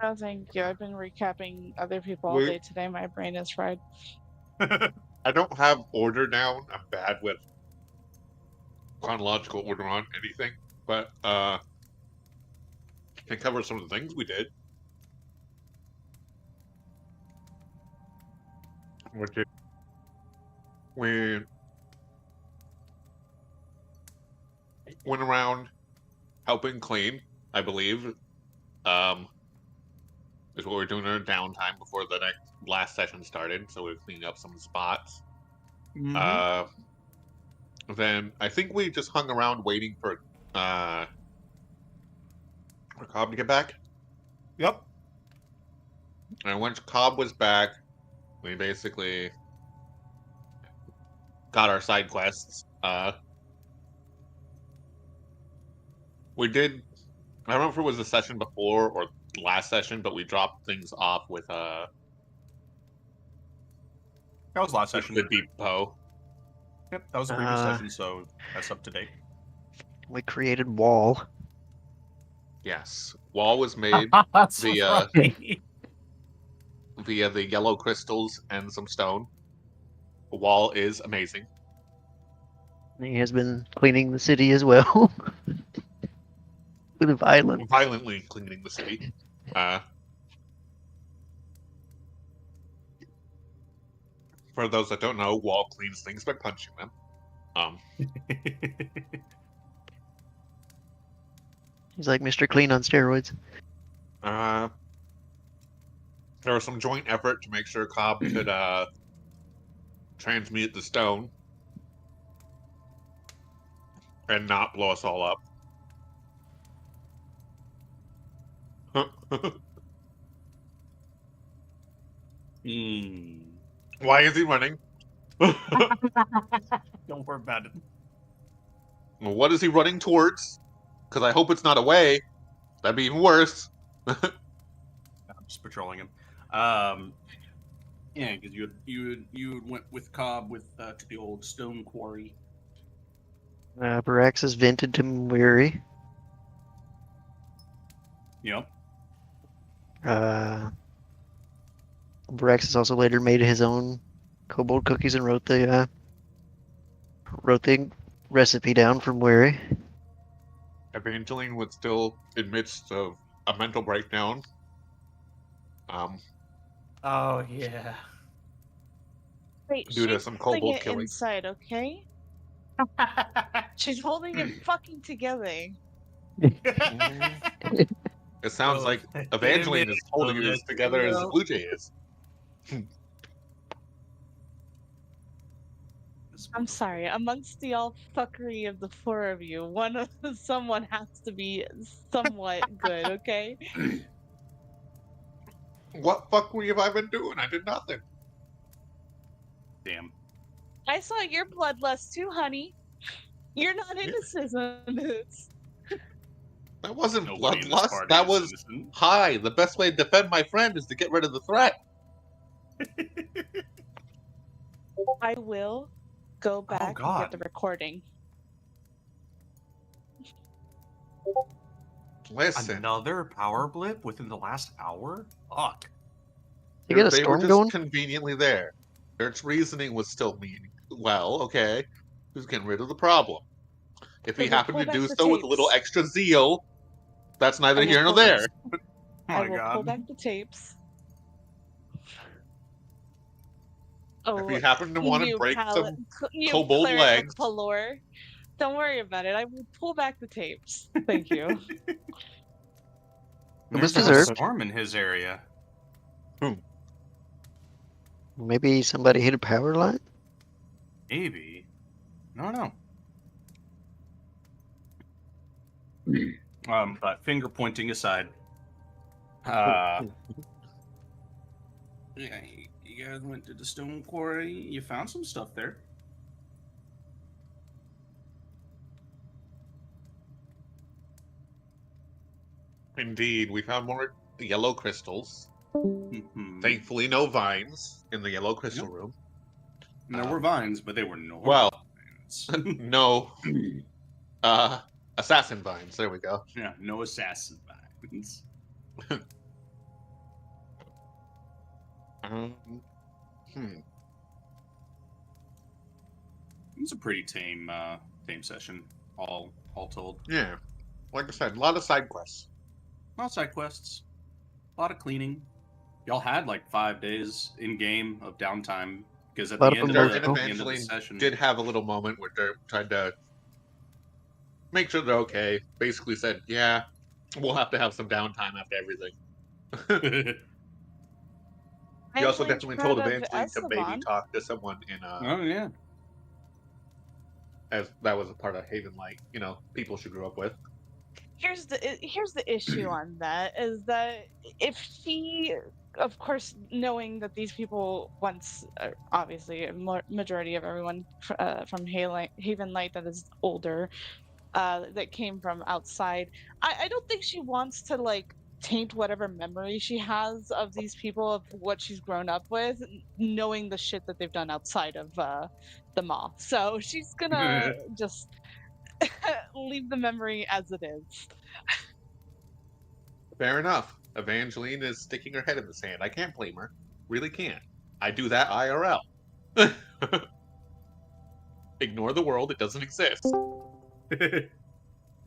Oh, thank you. I've been recapping other people all We day today. My brain is fried. I don't have order down. I'm bad with chronological order on anything, but can cover some of the things we did. Which is we went around helping clean, I believe. Is what we were doing in our downtime before the last session started. So we were cleaning up some spots. Mm-hmm. Then I think we just hung around waiting for Cobb to get back. Yep. And once Cobb was back, we basically got our side quests. We did. I don't know if it was the session before or last session, but we dropped things off with That was last session. the depot. Yep, that was the previous session, so that's up to date. We created Wall. Yes, wall was made That's via right. via the yellow crystals and some stone. The wall is amazing. He has been cleaning the city as well. With violence. Violently cleaning the city. For those that don't know, Wall cleans things by punching them. He's like Mr. Clean on steroids. There was some joint effort to make sure Cobb could transmute the stone and not blow us all up. Why is he running? Don't worry about it. What is he running towards? Because I hope it's not away. That'd be even worse. I'm just patrolling him. Yeah, because you went with Cobb to the old stone quarry. Barax is vented to Mwiri. Yep. Barax has also later made his own kobold cookies and wrote the recipe down from Mwiri. Evangeline was still in midst of a mental breakdown. Oh yeah. Wait, Due to she's some holding kobold it killing. inside, okay? She's holding it fucking together. It sounds like Evangeline is holding it as together as the Blue Jay is. I'm sorry. Amongst the all fuckery of the four of you, someone has to be somewhat good, okay? What fuckery have I been doing? I did nothing. Damn. I saw your bloodlust too, honey. You're not innocent in this. That wasn't Nobody in this bloodlust. party That is was innocent. hi. The best way to defend my friend is to get rid of the threat. I will go back and God. get the recording. Listen, Another power blip within the last hour? Fuck. You get a they were storm just going? conveniently there. Its reasoning was still meaning. Well, okay, he was getting rid of the problem. If he I will happened pull to back do the so with a little tapes. extra zeal, that's neither I will here nor pull there. Oh I my will pull god. back the tapes. If Oh, you happen to want to break some kobold legs, Palor. Don't worry about it. I will pull back the tapes. Thank you. It There's was a deserved. storm in his area. Maybe somebody hit a power line? Maybe. I don't know. But finger pointing aside. Yeah, you guys went to the stone quarry. You found some stuff there. indeed, we found more yellow crystals. Mhm. Thankfully, no vines in the yellow crystal Yep. room. And there were vines, but they were normal Well, vines. no, assassin vines. There we go. Yeah, no assassin vines. Um, It's a pretty tame session, all told. yeah. Like I said, a lot of side quests. A lot of side quests, a lot of cleaning. Y'all had like 5 days in game of downtime because at A lot the of end them of were the, cool. the end of the Evangeline session, did have a little moment where they tried to make sure they're okay. Basically said, yeah, we'll have to have some downtime after everything. He also Evangeline's definitely proud told of Evangeline to maybe Esteban. talk to someone in oh yeah, as that was a part of Haven Light, people she grew up with. Here's the issue on that is that if she, of course, knowing that these people once, obviously, a majority of everyone from Haven Light that is older, that came from outside, I don't think she wants to like taint whatever memory she has of these people of what she's grown up with, knowing the shit that they've done outside of the mall. So she's gonna just leave the memory as it is. Fair enough. Evangeline is sticking her head in the sand. I can't blame her. Really can't. I do that IRL. Ignore the world, it doesn't exist.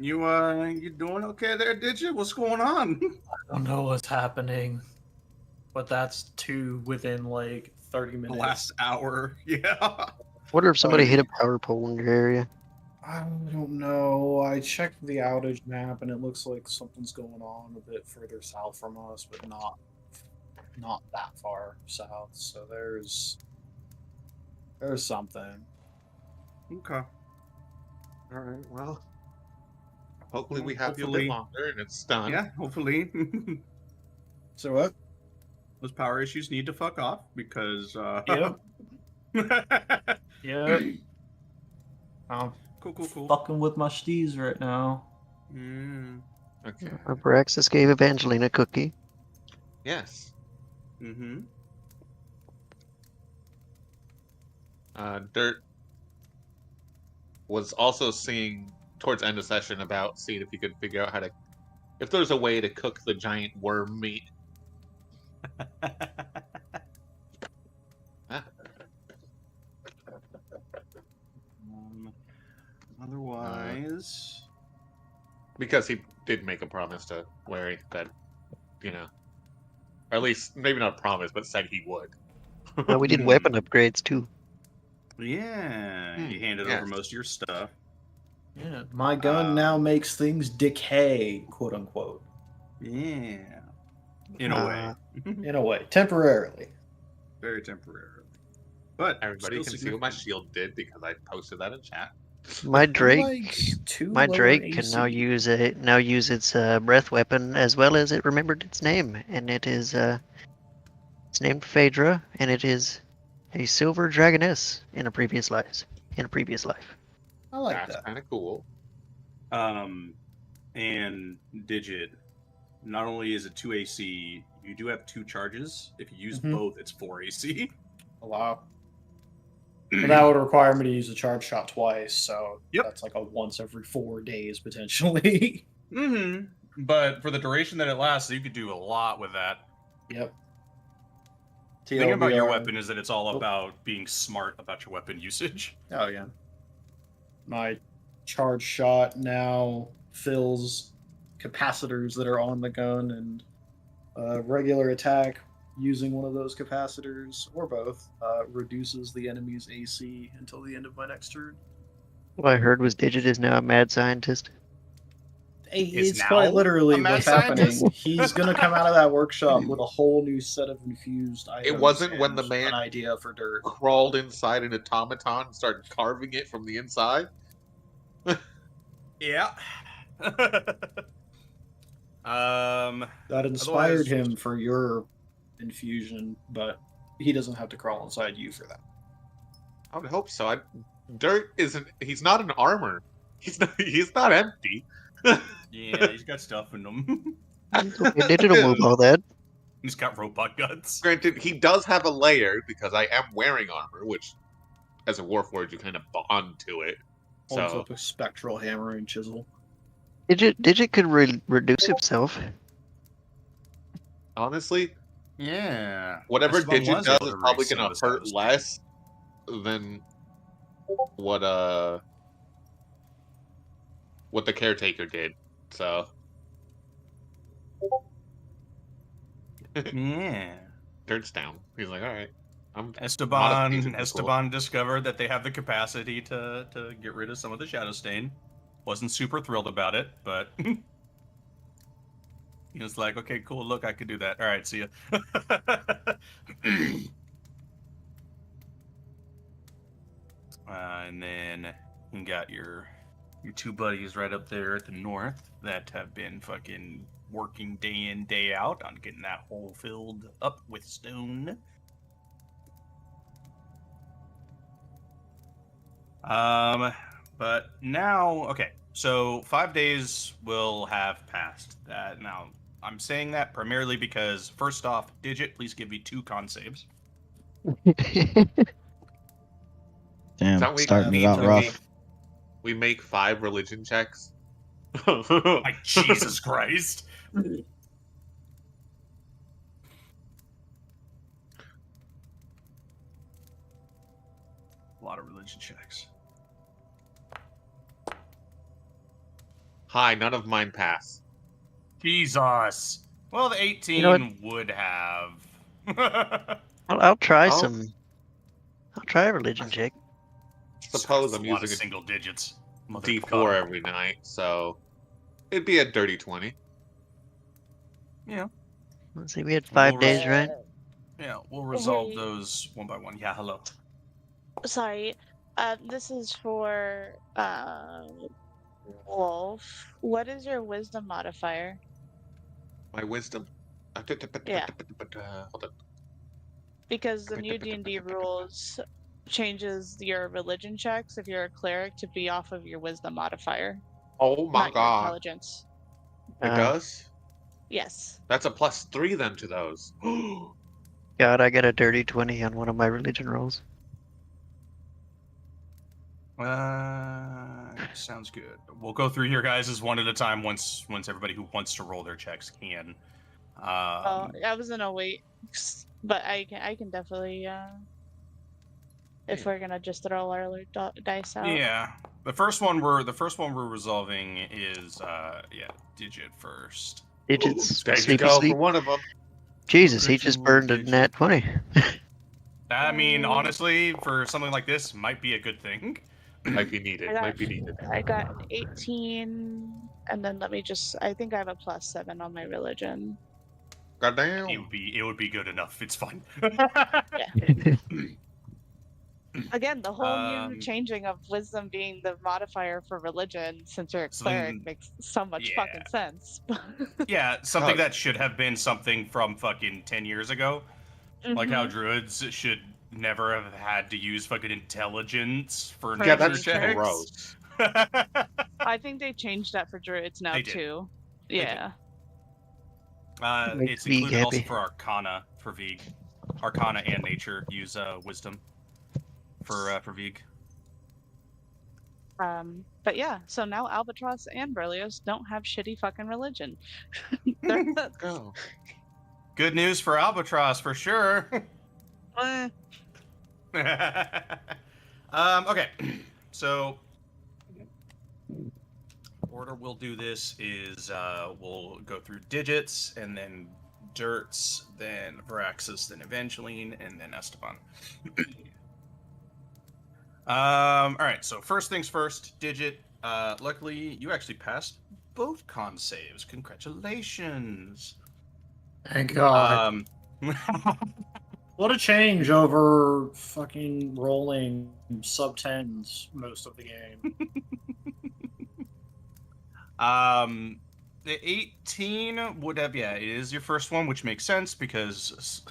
you doing okay there, did you? What's going on? I don't know what's happening, but that's 2 within like 30 The minutes. last hour, yeah. Wonder if somebody hit a power pole in your area. I don't know. I checked the outage map and it looks like something's going on a bit further south from us, but not that far south. So there's something. Okay. All right, well, hopefully we have you a Hopefully. bit longer and it's done. Yeah, hopefully. So what? Those power issues need to fuck off because Yep. Yeah. I'm cool. fucking with my steez right now. Mm, Okay. Braxis gave Evangeline a cookie. Yes. mm-hmm. Dirt was also seeing towards the end of session about seeing if you could figure out if there's a way to cook the giant worm meat. Otherwise, Because he did make a promise to Larry that, or at least maybe not a promise, but said he would. We did weapon upgrades too. yeah, you handed yes. over most of your stuff. Yeah. My gun now makes things decay, quote unquote. Yeah, in a way, In a way, temporarily. very temporarily. But Everybody still can see what my significant. shield did because I posted that in chat. My Drake, Like my Drake can now use its breath weapon as well as it remembered its name, and it is it's named Phaedra, and it is a silver dragoness in a previous life. I like That's that. kind of cool. And Digit, not only is it 2 AC, you do have 2 charges. If you use Mhm. both, it's 4 AC. Wow. But that would require me to use a charge shot twice, so Yep. that's like a once every 4 days potentially. Mm-hmm. But for the duration that it lasts, you could do a lot with that. Yep. The thing about your TLDR. weapon is that it's all about being smart about your weapon usage. Oh yeah. My charge shot now fills capacitors that are on the gun, and regular attack using one of those capacitors or both reduces the enemy's AC until the end of my next turn. What I heard was Digit is now a mad scientist. Is It's quite now literally a mad what's happening. scientist? He's gonna come out of that workshop with a whole new set of infused items. wasn't when the and man- an idea for dirt. Crawled inside an automaton and started carving it from the inside. Yeah. That inspired Otherwise- him for your infusion, but he doesn't have to crawl inside you for that. I would hope so. Dirt isn't. He's not an armor. He's not empty. Yeah, he's got stuff in him. It's okay, Digit will move all that. He's got robot guts. Granted, he does have a layer because I am wearing armor, which, as a Warforged, you kind of bond to it. Holds So up a spectral hammer and chisel. Digit could reduce himself. honestly, Yeah. Whatever Esteban Digit was does able is to probably raise some gonna of this hurt stuff. less than what the caretaker did. So Yeah. Dirt's down. He's like, all right, Esteban cool. discovered that they have the capacity to get rid of some of the Shadow Stain. Wasn't super thrilled about it, but he was like, okay, cool, look, I could do that. All right, see ya. And then you got your two buddies right up there at the north that have been fucking working day in, day out on getting that hole filled up with stone. But now, okay, so 5 days will have passed. That now, I'm saying that primarily because, first off, Digit, please give me 2 con saves. Damn, starting it out rough. We make 5 religion checks. My Jesus Christ. A lot of religion checks. Hi, none of mine pass. Jesus. Well, the 18 would have. I'll try some. I'll try a religion check. Suppose I'm a lot using of single digits. D4 every night, so it'd be a dirty 20. Yeah. Let's see, we had 5 days, right? Yeah, we'll resolve those one by one. Yeah, hello. Sorry, this is for Wolf. What is your wisdom modifier? My wisdom? Yeah. Hold on. Because the new D&D rules changes your religion checks if you're a cleric to be off of your wisdom modifier. Oh my not god. Your intelligence. It does? Yes. That's a +3 then to those. God, I got a dirty 20 on one of my religion rolls. Sounds good. We'll go through your guys' one at a time once everybody who wants to roll their checks can. I was in a wait, but I can definitely if we're gonna just throw our dice out. Yeah, the first one we're resolving is Digit first. Digit's There you sleepy go sleep. for one of them. Jesus, he just burned a nat 20. I mean, honestly, for something like this, might be a good thing. Might be needed. I got an 18, and then I think I have a +7 on my religion. Goddamn. It would be good enough. It's fine. Again, the whole new changing of wisdom being the modifier for religion, since you're a cleric, makes so much fucking sense. Yeah, something that should have been something from fucking 10 years ago. Like how druids should never have had to use fucking intelligence for nature that's checks. gross. I think they changed that for druids now too. Yeah. It's included also for Arcana for Vig. Arcana and Nature use Wisdom for Vig. But yeah, so now Albatross and Berlioz don't have shitty fucking religion. Go. Good news for Albatross for sure. Okay, so order we'll do this is we'll go through Digits and then Dirts, then Varaxis, then Evangeline, and then Esteban. All right, so first things first, Digit. Luckily, you actually passed both con saves. Congratulations. Thank God. What a change over fucking rolling sub-10s most of the game. The 18 would have, it is your first one, which makes sense because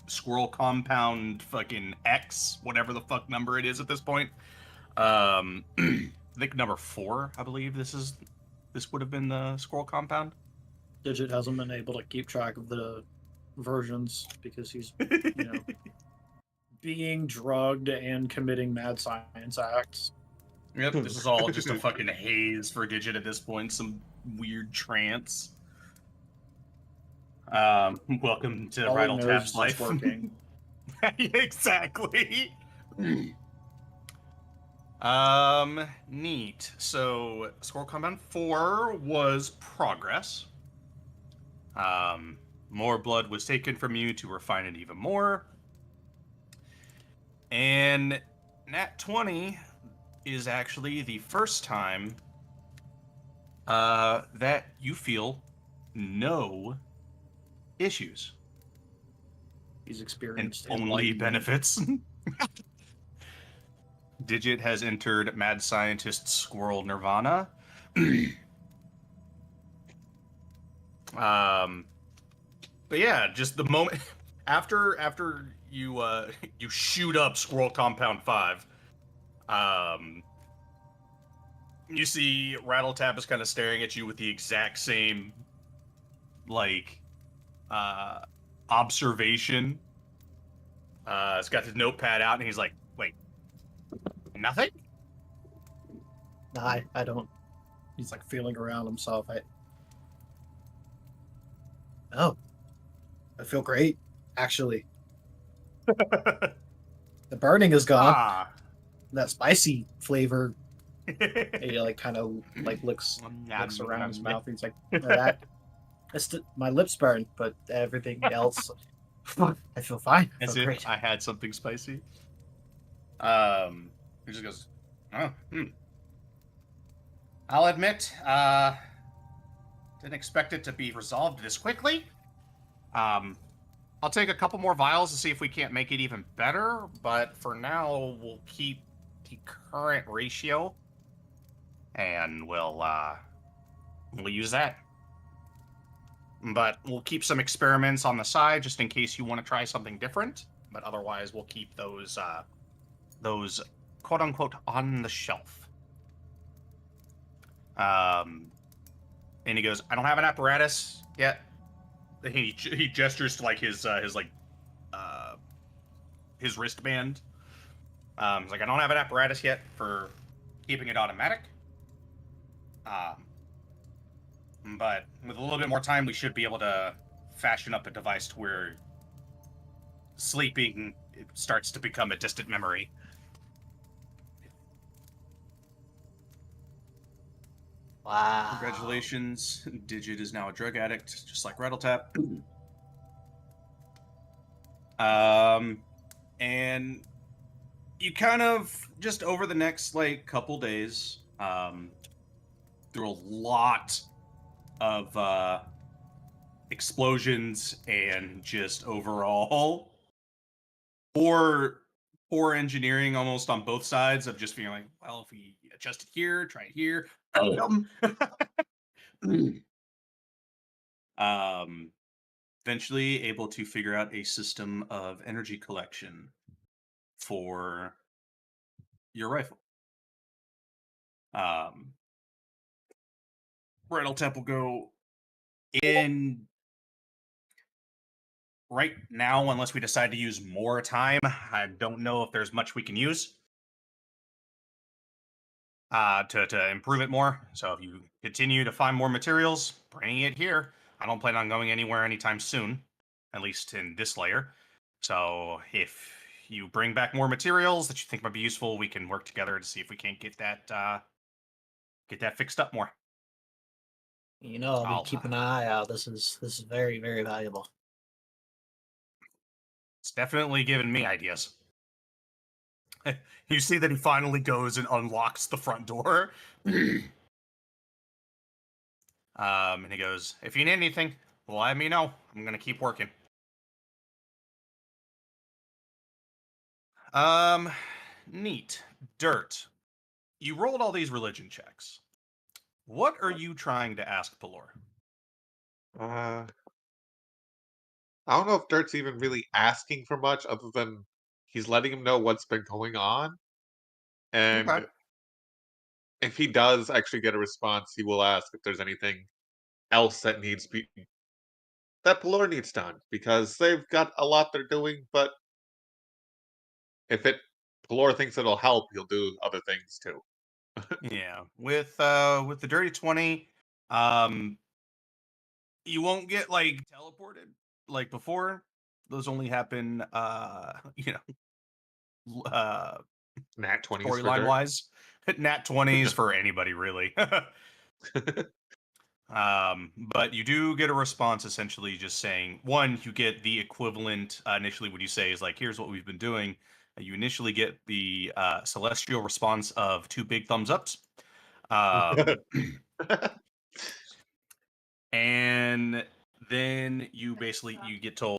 Squirrel Compound fucking X, whatever the fuck number it is at this point. I think number 4, I believe this would have been the Squirrel Compound. Digit hasn't been able to keep track of the versions because he's, being drugged and committing mad science acts. Yep, this is all just a fucking haze for Digit at this point. Some weird trance. Welcome to All he Rattle knows Tap's is life. it's working. Exactly. Neat. So, Squirrel Compound 4 was progress. More blood was taken from you to refine it even more. And Nat 20 is actually the first time that you feel no issues. He's And experienced only enlightenment. benefits. Digit has entered Mad Scientist Squirrel Nirvana. But yeah, just the moment after you you shoot up Squirrel Compound 5, you see Rattletap is kind of staring at you with the exact same like observation. He's got his notepad out and he's like, "Wait, nothing?" I don't. He's like feeling around himself. I feel great, actually. The burning is gone. Ah. That spicy flavor. He like kind of like looks around his mouth. And he's like, my lips burn, but everything else, I feel fine. I As feel if great. I had something spicy. He just goes, "Oh, I'll admit, didn't expect it to be resolved this quickly. I'll take a couple more vials to see if we can't make it even better, but for now, we'll keep the current ratio, and we'll use that. But we'll keep some experiments on the side just in case you want to try something different. But otherwise, we'll keep those quote unquote on the shelf." And he goes, "I don't have an apparatus yet." He gestures to like his wristband. He's like, "I don't have an apparatus yet for keeping it automatic. But with a little bit more time, we should be able to fashion up a device to where sleeping starts to become a distant memory." Wow. Congratulations. Digit is now a drug addict, just like Rattletap. And you kind of, just over the next, like, couple days, through a lot of explosions and just overall poor engineering almost on both sides of just feeling like, well, if we adjust it here, try it here. Eventually able to figure out a system of energy collection for your rifle. Rattletap will go in right now, unless we decide to use more time. I don't know if there's much we can use to improve it more. So if you continue to find more materials, bring it here. I don't plan on going anywhere anytime soon, at least in this layer. So if you bring back more materials that you think might be useful, we can work together to see if we can't get that fixed up more. You know, I'll be keeping an eye out. This is very, very valuable. It's definitely given me ideas. You see that he finally goes and unlocks the front door. And he goes, "If you need anything, let me know. I'm gonna keep working." Neat. Dirt. You rolled all these religion checks. What are you trying to ask Pelor? I don't know if Dirt's even really asking for much other than he's letting him know what's been going on. And Okay. if he does actually get a response, he will ask if there's anything else that Pelor needs done, because they've got a lot they're doing, but if Pelor thinks it'll help, he'll do other things too. Yeah. With the dirty 20, You won't get like teleported like before. Those only happen, you know, Nat 20s storyline wise. Nat 20s for anybody really. But you do get a response essentially just saying, one, you get the equivalent initially what you say is like, here's what we've been doing. You initially get the celestial response of 2 big thumbs ups. And then you get told